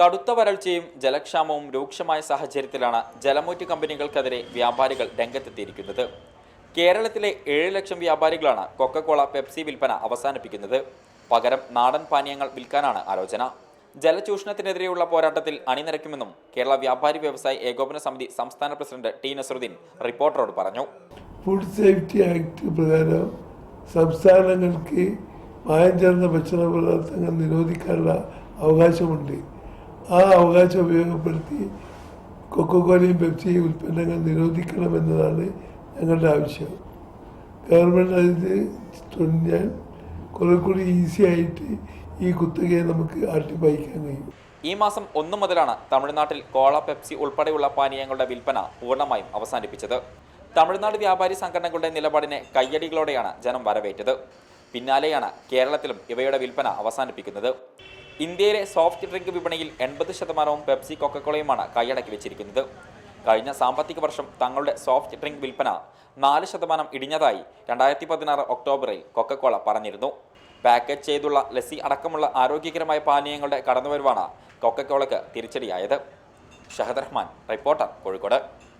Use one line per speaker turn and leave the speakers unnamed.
കടുത്ത വരൾച്ചയും ജലക്ഷാമവും രൂക്ഷമായ സാഹചര്യത്തിലാണ് ജലമൂറ്റ് കമ്പനികൾക്കെതിരെ വ്യാപാരികൾ രംഗത്തെത്തിയിരിക്കുന്നത്. കേരളത്തിലെ 7 ലക്ഷം വ്യാപാരികളാണ് കൊക്കക്കോള പെപ്സി വിൽപ്പന അവസാനിപ്പിക്കുന്നത്. പകരം നാടൻ പാനീയങ്ങൾ വിൽക്കാനാണ് ആലോചന. ജലചൂഷണത്തിനെതിരെയുള്ള പോരാട്ടത്തിൽ അണിനിരക്കുമെന്നും കേരള വ്യാപാരി വ്യവസായ ഏകോപന സമിതി സംസ്ഥാന പ്രസിഡന്റ് ടി നസറുദ്ദീൻ റിപ്പോർട്ടറോട് പറഞ്ഞു.
ഫുഡ് സേഫ്റ്റി ആക്ട് പ്രകാരം സംസ്ഥാനങ്ങൾക്ക് മായം ചേർന്ന ഭക്ഷണ പദാർത്ഥങ്ങൾ നിരോധിക്കാനുള്ള അവകാശമുണ്ട്. ആ അവകാശം ഉപയോഗപ്പെടുത്തി കൊക്കക്കോലയും പെപ്സിയും ഉൽപ്പന്നങ്ങൾ നിരോധിക്കണമെന്നതാണ് ഞങ്ങളുടെ ആവശ്യം. ഗവൺമെൻറ് അത് തുനിഞ്ഞാൽ കുറെ കൂടി ഈസി ആയിട്ട് ഈ കുത്തകയെ നമുക്ക് അട്ടിപ്പായിക്കാൻ കഴിയും.
ഈ മാസം 1 മുതലാണ് തമിഴ്നാട്ടിൽ കോള, പെപ്സി ഉൾപ്പെടെയുള്ള പാനീയങ്ങളുടെ വിൽപ്പന പൂർണ്ണമായും അവസാനിപ്പിച്ചത്. തമിഴ്നാട് വ്യാപാരി സംഘടനകളുടെ നിലപാടിനെ കയ്യടികളോടെയാണ് ജനം വരവേറ്റത്. പിന്നാലെയാണ് കേരളത്തിലും ഇവയുടെ വിൽപ്പന അവസാനിപ്പിക്കുന്നത്. ഇന്ത്യയിലെ സോഫ്റ്റ് ഡ്രിങ്ക് വിപണിയിൽ 80% പെപ്സി, കൊക്കക്കോളയുമാണ് കൈയടക്കി വെച്ചിരിക്കുന്നത്. കഴിഞ്ഞ സാമ്പത്തിക വർഷം തങ്ങളുടെ സോഫ്റ്റ് ഡ്രിങ്ക് വിൽപ്പന 4% ഇടിഞ്ഞതായി 2016 ഒക്ടോബറിൽ കൊക്കക്കോള പറഞ്ഞിരുന്നു. പാക്കേജ് ചെയ്തുള്ള ലസ്സി അടക്കമുള്ള ആരോഗ്യകരമായ പാനീയങ്ങളുടെ കടന്നുവരവാണ് കൊക്കക്കോളയ്ക്ക് തിരിച്ചടിയായത്. ഷഹദ് റഹ്മാൻ, റിപ്പോർട്ടർ, കോഴിക്കോട്.